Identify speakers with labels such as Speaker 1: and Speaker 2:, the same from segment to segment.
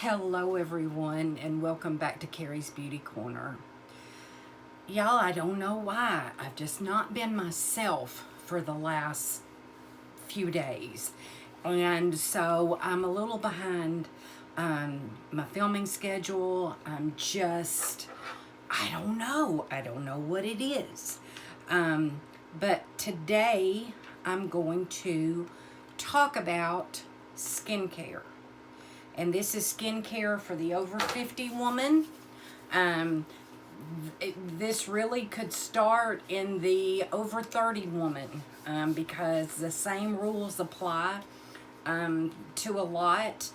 Speaker 1: Hello everyone, and welcome back to Carrie's Beauty Corner. Y'all, I don't know why. I've just not been myself for the last few days. And so I'm a little behind my filming schedule. I don't know. I don't know what it is. But today I'm going to talk about skincare. And this is skincare for the over 50 woman. This really could start in the over 30 woman because the same rules apply to a lot.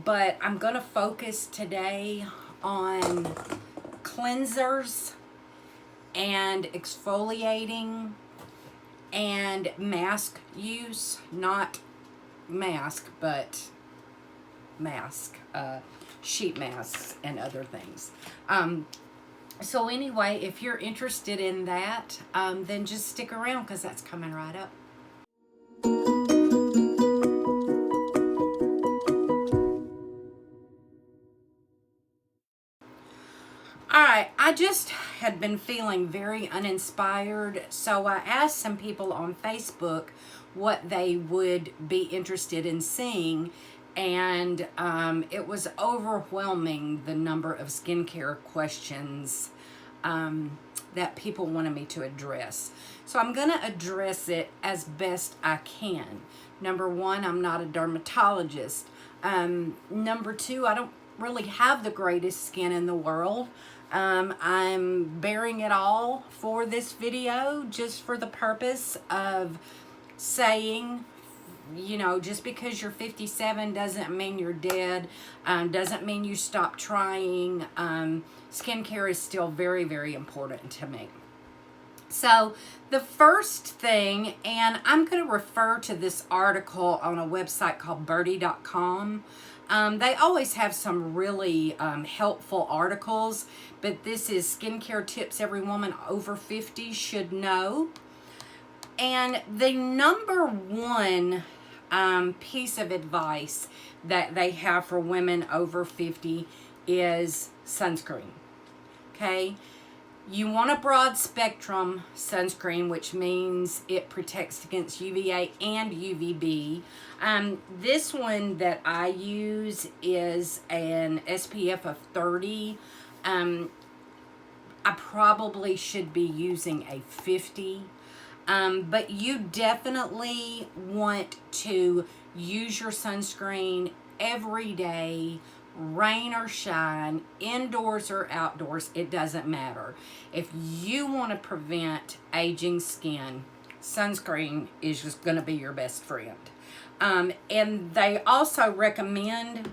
Speaker 1: But I'm going to focus today on cleansers and exfoliating and mask use. Not mask, but sheet masks and other things. So anyway, if you're interested in that, then just stick around because that's coming right up. Alright, I just had been feeling very uninspired, so I asked some people on Facebook what they would be interested in seeing, and it was overwhelming, the number of skincare questions that people wanted me to address. So I'm going to address it as best I can. Number one, I'm not a dermatologist. Number two, I don't really have the greatest skin in the world. I'm bearing it all for this video just for the purpose of saying, you know, just because you're 57 doesn't mean you're dead, doesn't mean you stop trying. Skincare is still very, very important to me. So the first thing, and I'm going to refer to this article on a website called birdie.com. They always have some really helpful articles, but this is skincare tips every woman over 50 should know. And the number one piece of advice that they have for women over 50 is sunscreen. Okay? You want a broad spectrum sunscreen, which means it protects against UVA and UVB. This one that I use is an SPF of 30. I probably should be using a 50. But you definitely want to use your sunscreen every day, rain or shine, indoors or outdoors, it doesn't matter. If you want to prevent aging skin, sunscreen is just going to be your best friend. And they also recommend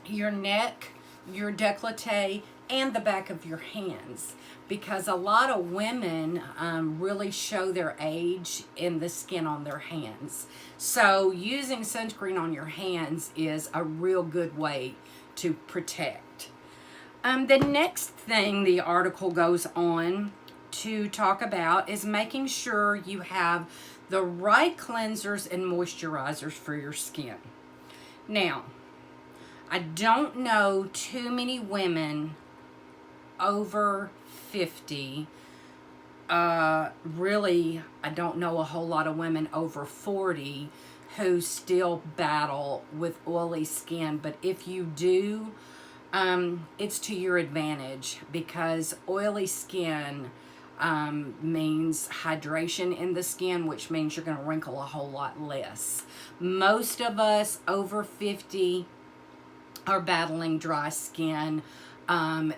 Speaker 1: your neck, your décolleté, and the back of your hands, because a lot of women really show their age in the skin on their hands. So using sunscreen on your hands is a real good way to protect. The next thing the article goes on to talk about is making sure you have the right cleansers and moisturizers for your skin. Now, I don't know too many women over 50. Really, I don't know a whole lot of women over 40 who still battle with oily skin. But if you do, it's to your advantage, because oily skin means hydration in the skin, which means you're going to wrinkle a whole lot less. Most of us over 50 are battling dry skin,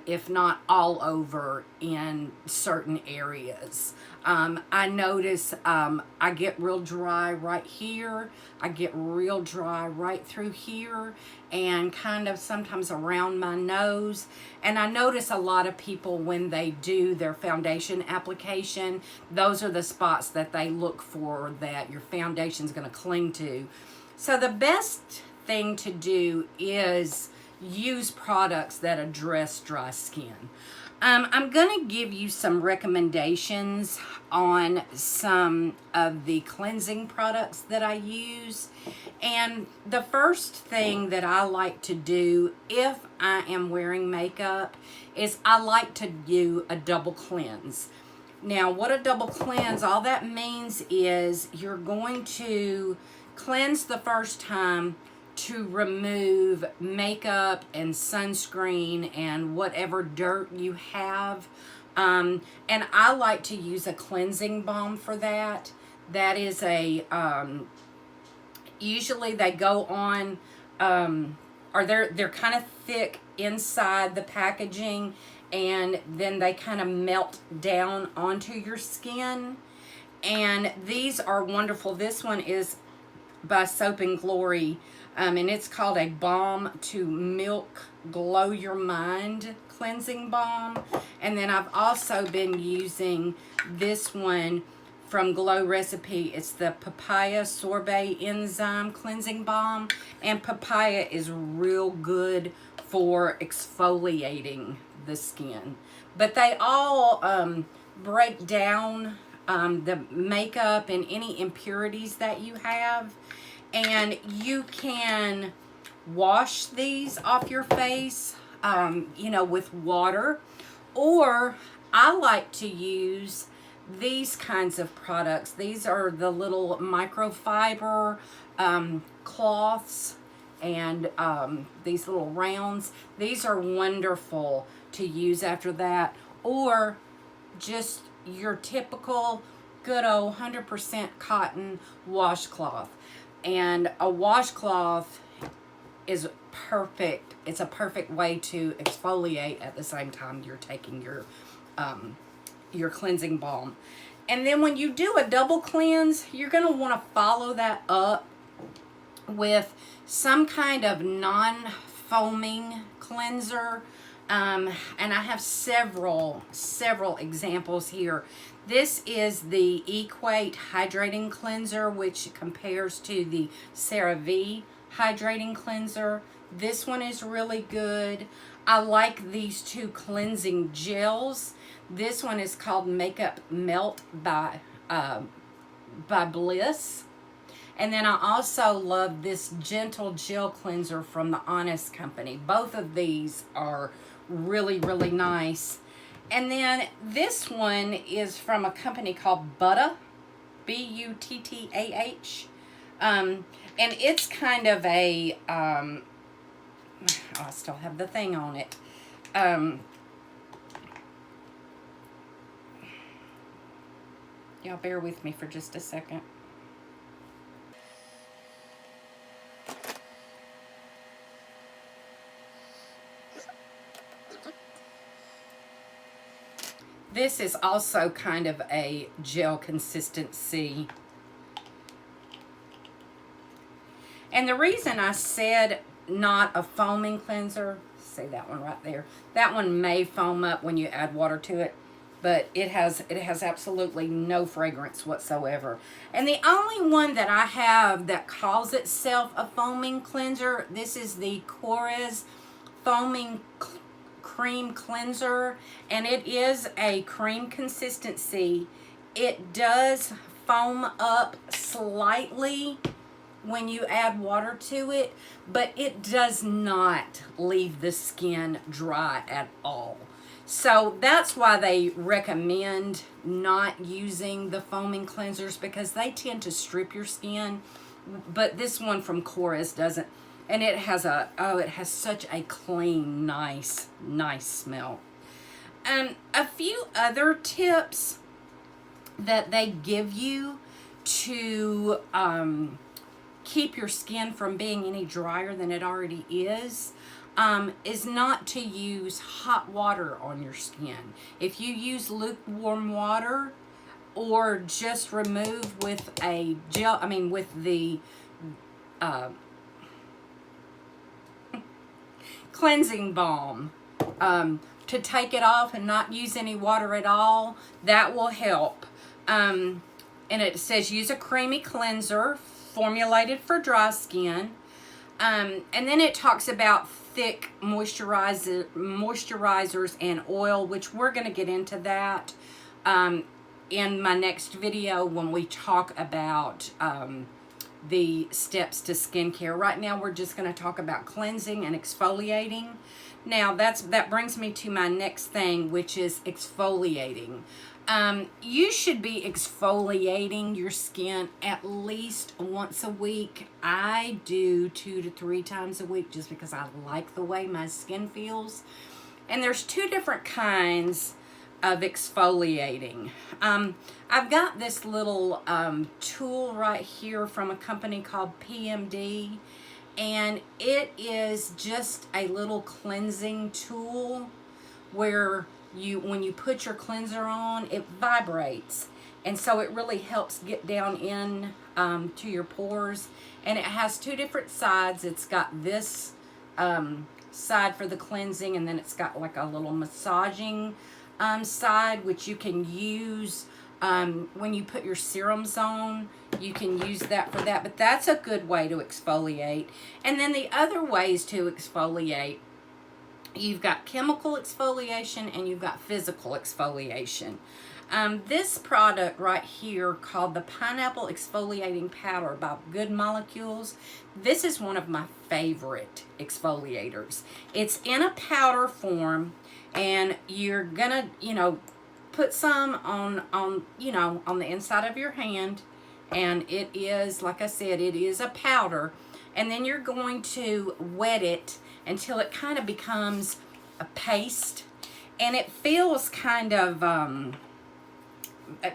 Speaker 1: if not all over in certain areas. I notice I get real dry right here. I get real dry right through here and kind of sometimes around my nose. And I notice a lot of people, when they do their foundation application, those are the spots that they look for that your foundation is going to cling to. So the best thing to do is use products that address dry skin. I'm going to give you some recommendations on some of the cleansing products that I use. And the first thing that I like to do if I am wearing makeup is I like to do a double cleanse. Now, what a double cleanse, all that means is you're going to cleanse the first time to remove makeup and sunscreen and whatever dirt you have. And I like to use a cleansing balm for that. That is a, usually they go on, or they're kind of thick inside the packaging, and then they kind of melt down onto your skin. And these are wonderful. This one is by Soap and Glory, and it's called a Balm to Milk Glow Your Mind Cleansing Balm. And then I've also been using this one from Glow Recipe. It's the Papaya Sorbet Enzyme Cleansing Balm, and papaya is real good for exfoliating the skin. But they all break down the makeup and any impurities that you have. And you can wash these off your face, you know, with water. Or I like to use these kinds of products. These are the little microfiber cloths, and these little rounds. These are wonderful to use after that. Or just your typical good old 100% cotton washcloth. And a washcloth is perfect. It's a perfect way to exfoliate at the same time you're taking your cleansing balm. And then when you do a double cleanse, you're going to want to follow that up with some kind of non-foaming cleanser. And I have several examples here. This is the Equate Hydrating Cleanser, which compares to the CeraVe Hydrating Cleanser. This one is really good. I like these two cleansing gels. This one is called Makeup Melt by Bliss. And then I also love this Gentle Gel Cleanser from the Honest Company. Both of these are really, really nice. And then this one is from a company called Buttah, B-U-T-T-A-H. And it's kind of a, oh, I still have the thing on it. Y'all bear with me for just a second. This is also kind of a gel consistency. And the reason I said not a foaming cleanser, see that one right there, that one may foam up when you add water to it, but it has absolutely no fragrance whatsoever. And the only one that I have that calls itself a foaming cleanser, this is the Korres Foaming Cream Cleanser, and it is a cream consistency. It does foam up slightly when you add water to it, but it does not leave the skin dry at all. So that's why they recommend not using the foaming cleansers, because they tend to strip your skin. But this one from Korres doesn't. And it has a, oh, it has such a clean, nice smell. A few other tips that they give you to keep your skin from being any drier than it already is not to use hot water on your skin. If you use lukewarm water, or just remove with a gel, with the cleansing balm, to take it off and not use any water at all, that will help. And it says use a creamy cleanser formulated for dry skin. And then it talks about thick moisturizers and oil, which we're going to get into that in my next video when we talk about the steps to skincare. Right now we're just going to talk about cleansing and exfoliating. Now that brings me to my next thing, which is exfoliating. You should be exfoliating your skin at least once a week. I do 2 to 3 times a week just because I like the way my skin feels. And there's 2 different kinds of exfoliating. I've got this little tool right here from a company called PMD, and it is just a little cleansing tool where when you put your cleanser on, it vibrates, and so it really helps get down in to your pores. And it has 2 different sides. It's got this side for the cleansing, and then it's got like a little massaging side, which you can use when you put your serums on. You can use that for that, but that's a good way to exfoliate. And then the other ways to exfoliate, you've got chemical exfoliation and you've got physical exfoliation. This product right here called the Pineapple Exfoliating Powder by Good Molecules, this is one of my favorite exfoliators. It's in a powder form, and you're gonna, put some on the inside of your hand, and it is, like I said, it is a powder, and then you're going to wet it until it kind of becomes a paste, and it feels kind of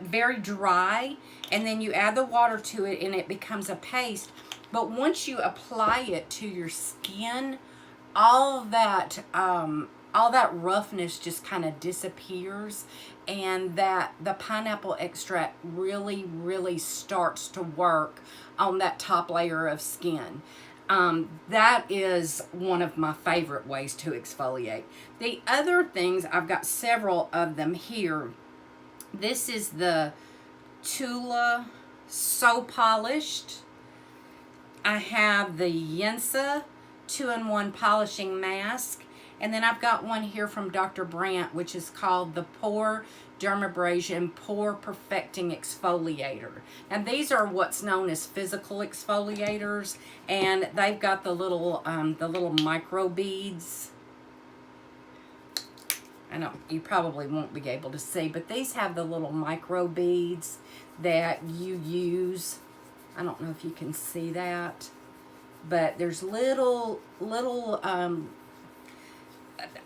Speaker 1: very dry, and then you add the water to it and it becomes a paste. But once you apply it to your skin, all that roughness just kind of disappears, and that the pineapple extract really starts to work on that top layer of skin. That is one of my favorite ways to exfoliate. The other things, I've got several of them here. This is the Tula So Polished. I have the Yensa 2-in-1 Polishing Mask. And then I've got one here from Dr. Brandt, which is called the Pore Dermabrasion Pore Perfecting Exfoliator. Now these are what's known as physical exfoliators, and they've got the little micro beads. I know you probably won't be able to see, but these have the little micro beads that you use. I don't know if you can see that, but there's little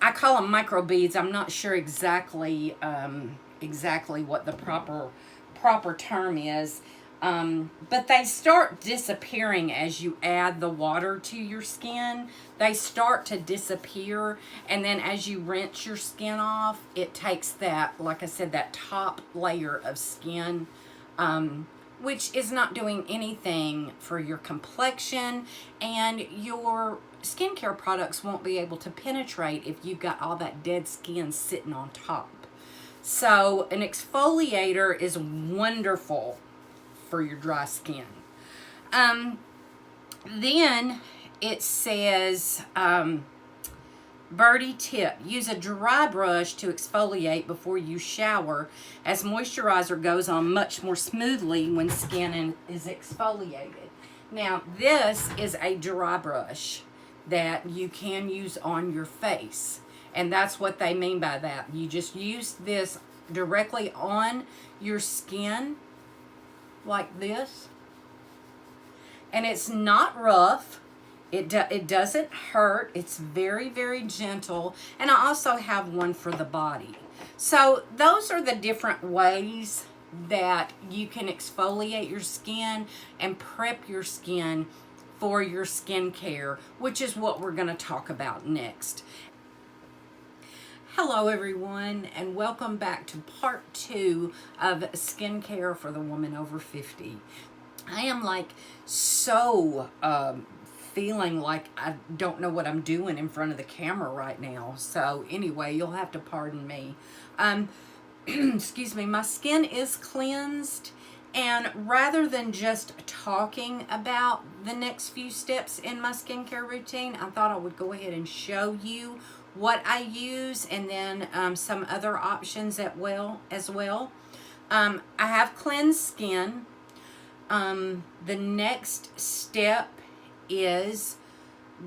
Speaker 1: I call them micro beads. I'm not sure exactly what the proper term is, but they start disappearing as you add the water to your skin. They start to disappear, and then as you rinse your skin off, it takes that, like I said, that top layer of skin, which is not doing anything for your complexion, and your skincare products won't be able to penetrate if you've got all that dead skin sitting on top. So an exfoliator is wonderful for your dry skin. Then it says, Birdie tip, use a dry brush to exfoliate before you shower, as moisturizer goes on much more smoothly when skin is exfoliated. Now this is a dry brush that you can use on your face, and that's what they mean by that. You just use this directly on your skin like this, and it's not rough. It doesn't hurt. It's very gentle, and I also have one for the body. So those are the different ways that you can exfoliate your skin and prep your skin for your skincare, which is what we're going to talk about next. Hello everyone, and welcome back to part 2 of skincare for the woman over 50. I am so feeling like I don't know what I'm doing in front of the camera right now. So anyway, you'll have to pardon me. Excuse me, my skin is cleansed, and rather than just talking about the next few steps in my skincare routine, I thought I would go ahead and show you what I use, and then some other options as well. I have cleansed skin. The next step is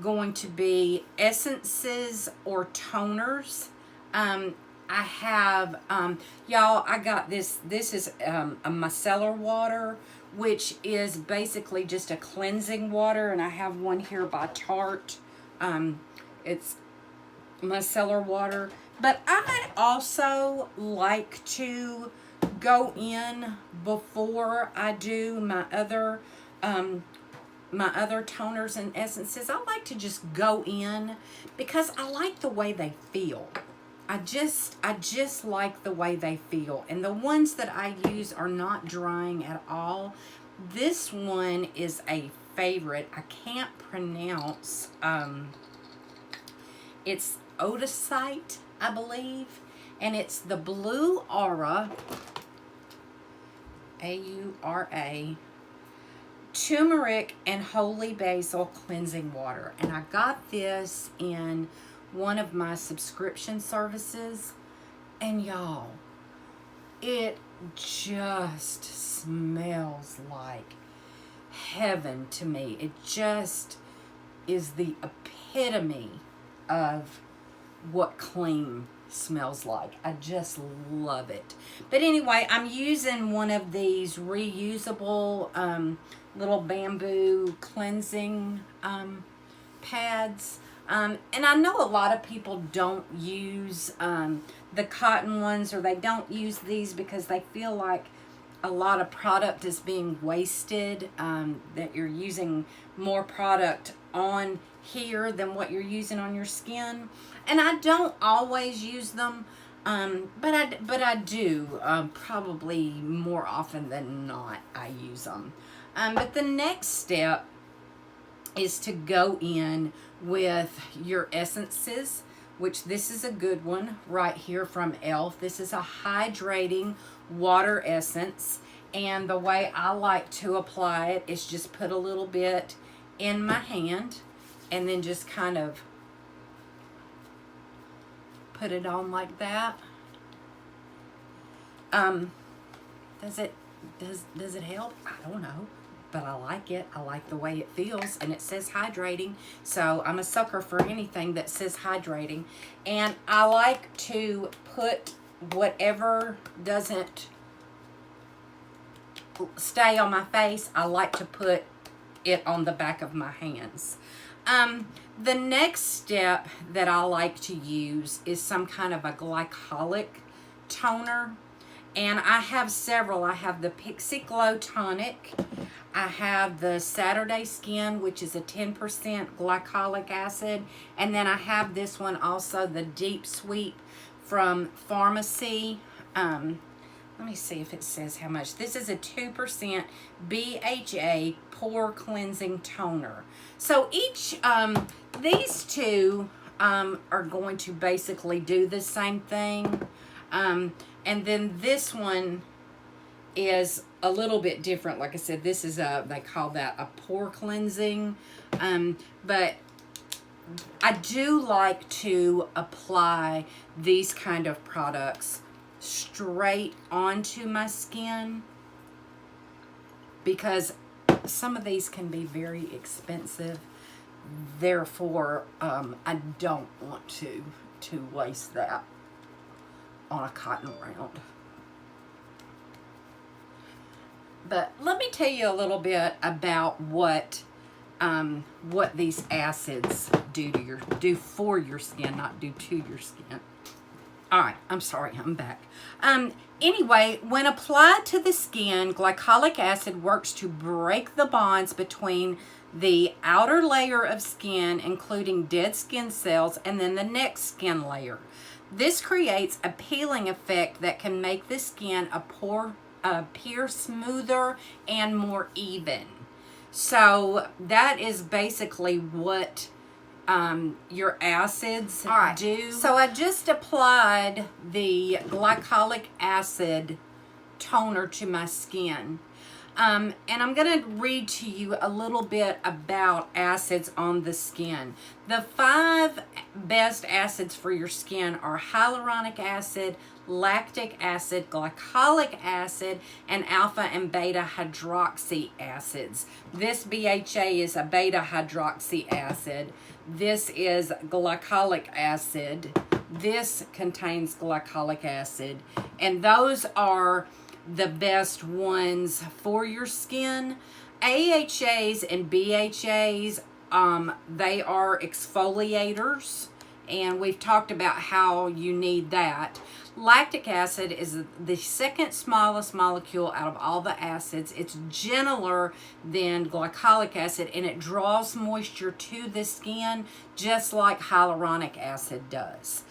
Speaker 1: going to be essences or toners. I have, y'all, I got this. This is a micellar water, which is basically just a cleansing water. And I have one here by Tarte. It's micellar water. But I also like to go in before I do my other toners and essences. I like to just go in because I like the way they feel. I just like the way they feel. And the ones that I use are not drying at all. This one is a favorite. I can't pronounce. It's Odesite, I believe. And it's the Blue Aura, A-U-R-A, turmeric and holy basil cleansing water. And I got this in one of my subscription services. And y'all, it just smells like heaven to me. It just is the epitome of what clean smells like. I just love it. But anyway, I'm using one of these reusable little bamboo cleansing pads. And I know a lot of people don't use the cotton ones, or they don't use these because they feel like a lot of product is being wasted, that you're using more product on here than what you're using on your skin. And I don't always use them, but I do, probably more often than not I use them. But the next step is to go in with your essences, which this is a good one right here from e.l.f. This is a hydrating water essence, and the way I like to apply it is just put a little bit in my hand and then just kind of put it on like that. Does it help? I don't know, but I like it. I like the way it feels, and it says hydrating, so I'm a sucker for anything that says hydrating. And I like to put whatever doesn't stay on my face, I like to put it on the back of my hands. The next step that I like to use is some kind of a glycolic toner. And I have several. I have the Pixie Glow Tonic. I have the Saturday Skin, which is a 10% glycolic acid. And then I have this one also, the Deep Sweep from Pharmacy. Let me see if it says how much. This is a 2% BHA Pore Cleansing Toner. So each, these two are going to basically do the same thing. And then this one is a little bit different. Like I said, this is they call that a pore cleansing. But I do like to apply these kind of products straight onto my skin, because some of these can be very expensive. Therefore, I don't want to waste that on a cotton round. But let me tell you a little bit about what these acids do for your skin, not do to your skin. All right, I'm sorry, I'm back. Anyway, when applied to the skin, glycolic acid works to break the bonds between the outer layer of skin, including dead skin cells, and then the next skin layer. This creates a peeling effect that can make the skin appear smoother and more even. So that is basically what your acids do. So I just applied the glycolic acid toner to my skin. And I'm going to read to you a little bit about acids on the skin. The 5 best acids for your skin are hyaluronic acid, lactic acid, glycolic acid, and alpha and beta hydroxy acids. This BHA is a beta hydroxy acid. This is glycolic acid. This contains glycolic acid. And those are the best ones for your skin. AHAs and BHAs, they are exfoliators, and we've talked about how you need that. Lactic acid is the second smallest molecule out of all the acids. It's gentler than glycolic acid, and it draws moisture to the skin just like hyaluronic acid does.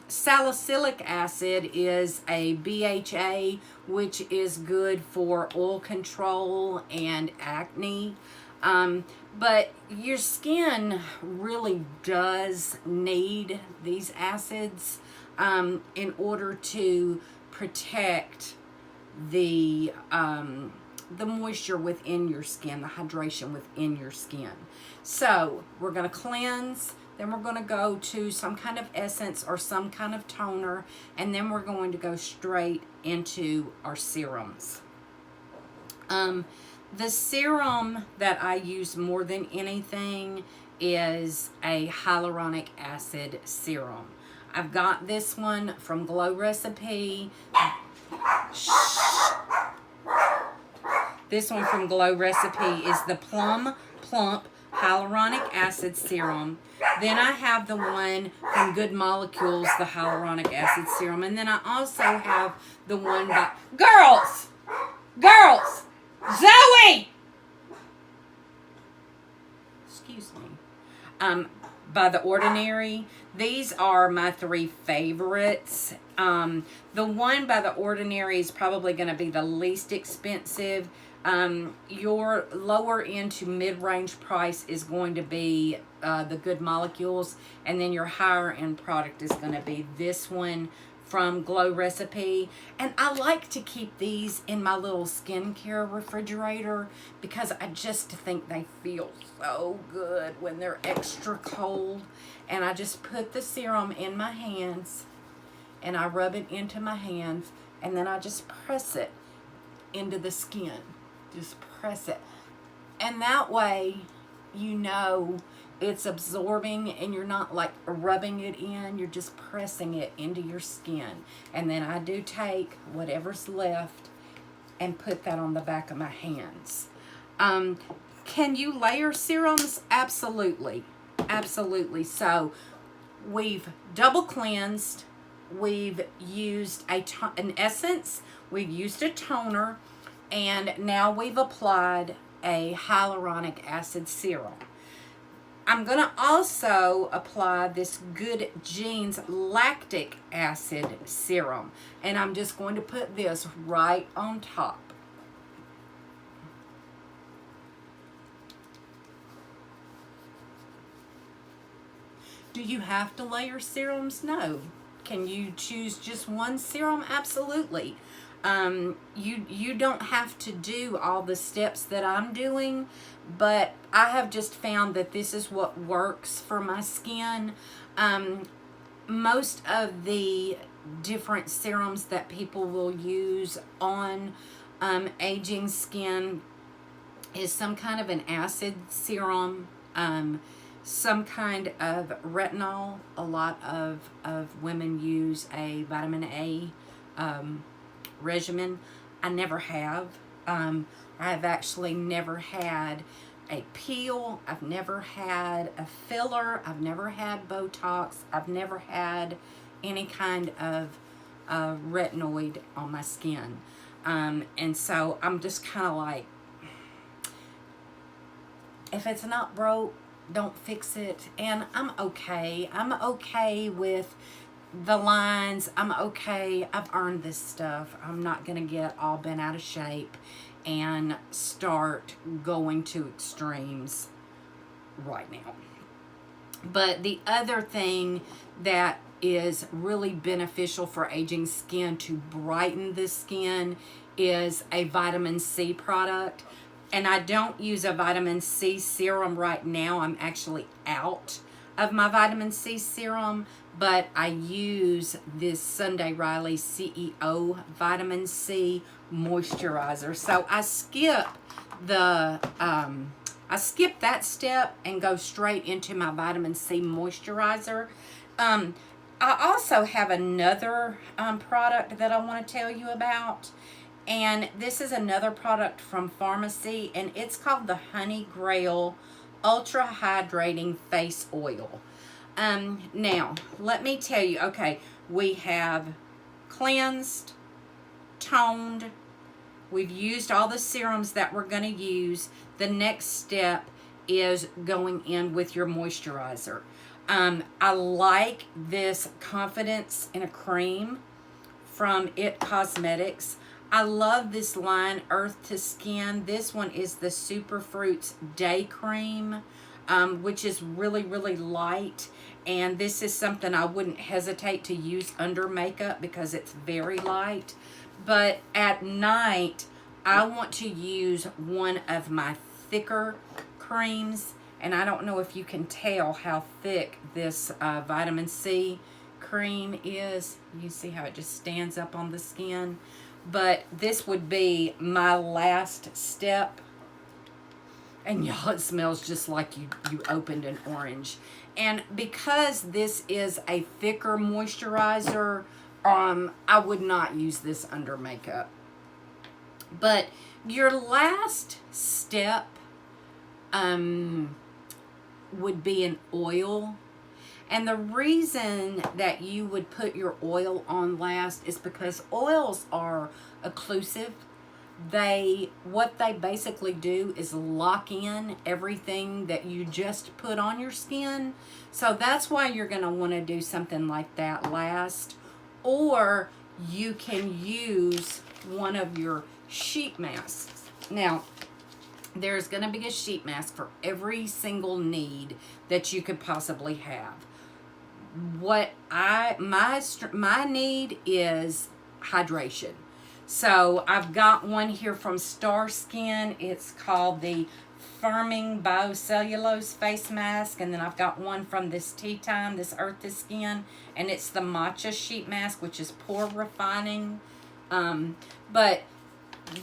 Speaker 1: Salicylic acid is a BHA, which is good for oil control and acne. But your skin really does need these acids in order to protect the moisture within your skin, the hydration within your skin. So we're going to cleanse. Then we're going to go to some kind of essence or some kind of toner, and then we're going to go straight into our serums. The serum that I use more than anything is a hyaluronic acid serum. I've got this one from Glow Recipe. This one from Glow Recipe is the Plum Plump Hyaluronic Acid Serum. Then I have the one from Good Molecules, the Hyaluronic Acid Serum. And then I also have the one by... Girls! Zoe! Excuse me. By The Ordinary. These are my 3 favorites. The one by The Ordinary is probably going to be the least expensive. Your lower end to mid-range price is going to be the Good Molecules, and then your higher end product is going to be this one from Glow Recipe. And I like to keep these in my little skincare refrigerator because I just think they feel so good when they're extra cold. And I just put the serum in my hands and I rub it into my hands, and then I just press it into the skin. Just press it. And that way, you know it's absorbing and you're not like rubbing it in. You're just pressing it into your skin. And then I do take whatever's left and put that on the back of my hands. Can you layer serums? Absolutely. Absolutely. So we've double cleansed. We've used an essence. We've used a toner. And now we've applied a hyaluronic acid serum. I'm going to also apply this Good Genes lactic acid serum. And I'm just going to put this right on top. Do you have to layer serums? No. Can you choose just one serum? Absolutely. You don't have to do all the steps that I'm doing, but I have just found that this is what works for my skin. Most of the different serums that people will use on aging skin is some kind of an acid serum, some kind of retinol. A lot of women use a vitamin A regimen. I never have. I've actually never had a peel. I've never had a filler. I've never had Botox. I've never had any kind of retinoid on my skin. And so I'm just kind of like, if it's not broke, don't fix it. And I'm okay. I'm okay with the lines. I'm okay. I've earned this stuff. I'm not going to get all bent out of shape and start going to extremes right now. But the other thing that is really beneficial for aging skin to brighten the skin is a vitamin C product. And I don't use a vitamin C serum right now. I'm actually out of my vitamin C serum, but I use this Sunday Riley CEO vitamin C moisturizer. So I skip that step and go straight into my vitamin C moisturizer. I also have another product that I want to tell you about. And this is another product from Pharmacy, and it's called the Honey Grail Ultra Hydrating Face Oil. Now, let me tell you, okay, we have cleansed, toned, we've used all the serums that we're going to use. The next step is going in with your moisturizer. I like this Confidence in a Cream from It Cosmetics. I love this line, Earth to Skin. This one is the Superfruits Day Cream, which is really, really light. And this is something I wouldn't hesitate to use under makeup because it's very light. But at night, I want to use one of my thicker creams. And I don't know if you can tell how thick this vitamin C cream is. You see how it just stands up on the skin. But this would be my last step. And y'all, it smells just like you opened an orange. And because this is a thicker moisturizer, I would not use this under makeup. But your last step would be an oil. And the reason that you would put your oil on last is because oils are occlusive. What they basically do is lock in everything that you just put on your skin. So that's why you're going to want to do something like that last. Or you can use one of your sheet masks. Now, there's going to be a sheet mask for every single need that you could possibly have. What my need is hydration. So I've got one here from Star Skin. It's called the Firming Biocellulose Face Mask. And then I've got one from this Tea Time, this Earth to Skin. And it's the Matcha Sheet Mask, which is pore refining. But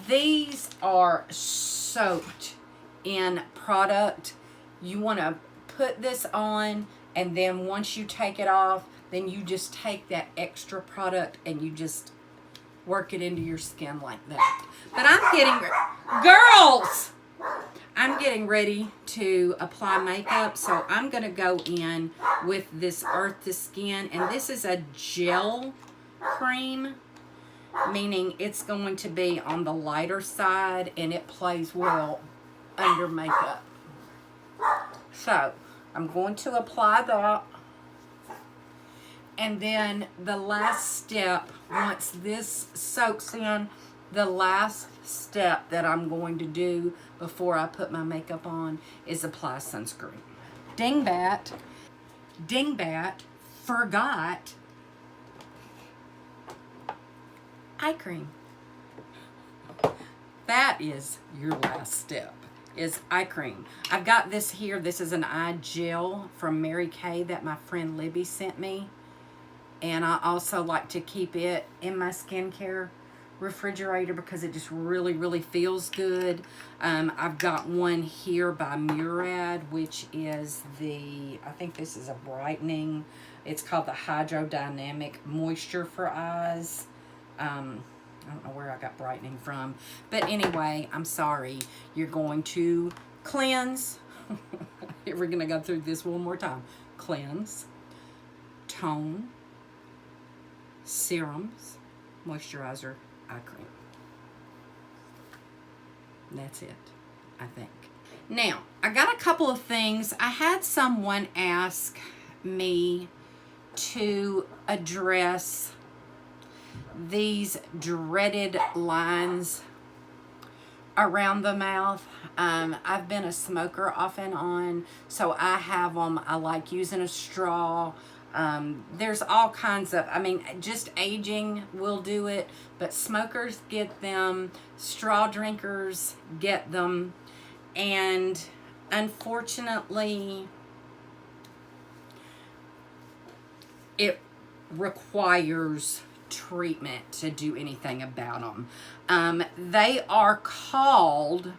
Speaker 1: these are soaked in product. You want to put this on, and then once you take it off, then you just take that extra product and you just work it into your skin like that. But I'm getting ready to apply makeup, so I'm going to go in with this Earth to Skin, and this is a gel cream, meaning it's going to be on the lighter side, and it plays well under makeup. So I'm going to apply that. And then the last step, once this soaks in, the last step that I'm going to do before I put my makeup on is apply sunscreen. Dingbat forgot eye cream. That is your last step, is eye cream. I've got this here. This is an eye gel from Mary Kay that my friend Libby sent me. And I also like to keep it in my skincare refrigerator because it just really, really feels good. I've got one here by Murad, which is I think this is a brightening. It's called the Hydrodynamic Moisture for Eyes. I don't know where I got brightening from. But anyway, I'm sorry. You're going to cleanse. We're going to go through this one more time. Cleanse, tone, serums, moisturizer, eye cream. That's it, I think. Now, I got a couple of things. I had someone ask me to address these dreaded lines around the mouth. I've been a smoker off and on, so I have them. I like using a straw. There's all kinds of, I mean, just aging will do it, but smokers get them, straw drinkers get them, and unfortunately, it requires treatment to do anything about them. They are called,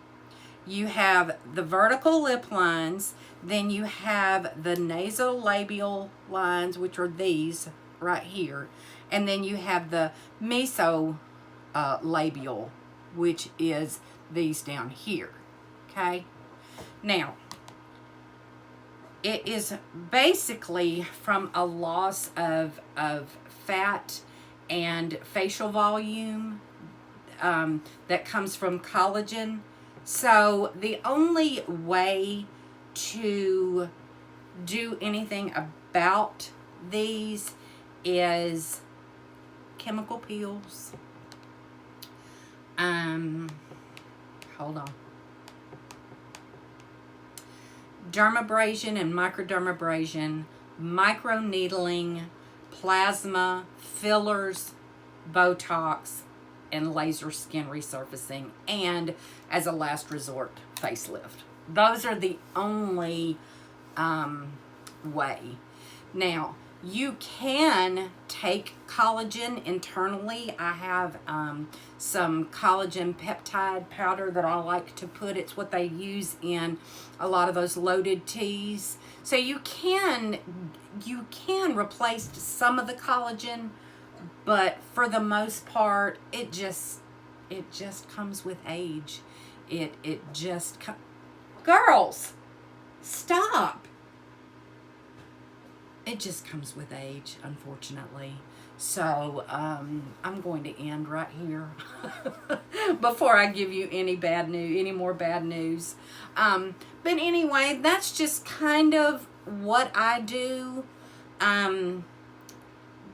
Speaker 1: you have the vertical lip lines, then you have the nasolabial lines, which are these right here, and then you have the mesolabial, which is these down here. Okay, now it is basically from a loss of fat and facial volume that comes from collagen. So the only way to do anything about these is chemical peels. Hold on. Dermabrasion and microdermabrasion, microneedling, plasma, fillers, Botox, and laser skin resurfacing, and as a last resort, facelift. Those are the only way. Now, you can take collagen internally. I have some collagen peptide powder that I like to put. It's what they use in a lot of those loaded teas. So you can replace some of the collagen, but for the most part, it just comes with age. It just girls, stop. It just comes with age, unfortunately. So I'm going to end right here before I give you any more bad news. But anyway, that's just kind of what I do.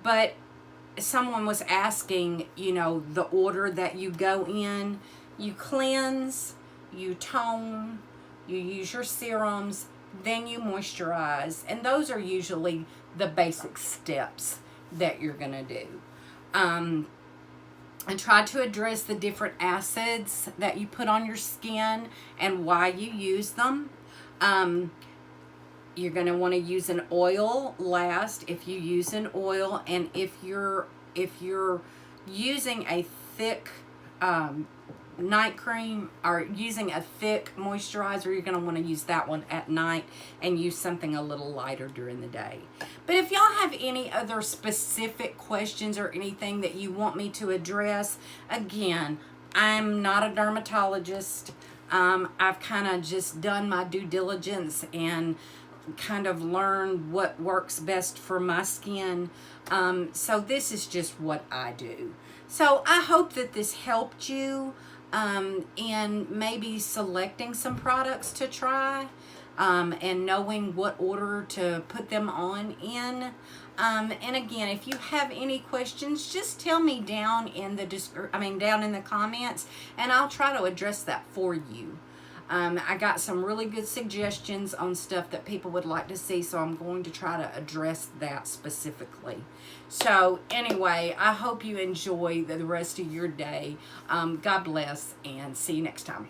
Speaker 1: But someone was asking, you know, the order that you go in. You cleanse, you tone, you use your serums, then you moisturize, and those are usually the basic steps that you're gonna do. And try to address the different acids that you put on your skin and why you use them. You're gonna want to use an oil last if you use an oil, and if you're using a thick night cream or using a thick moisturizer, you're going to want to use that one at night and use something a little lighter during the day. But if y'all have any other specific questions or anything that you want me to address, again, I'm not a dermatologist. I've kind of just done my due diligence and kind of learned what works best for my skin. So this is just what I do. So I hope that this helped you in maybe selecting some products to try and knowing what order to put them on in. And again, if you have any questions, just tell me down in the comments, and I'll try to address that for you. I got some really good suggestions on stuff that people would like to see, so I'm going to try to address that specifically. So anyway, I hope you enjoy the rest of your day. God bless, and see you next time.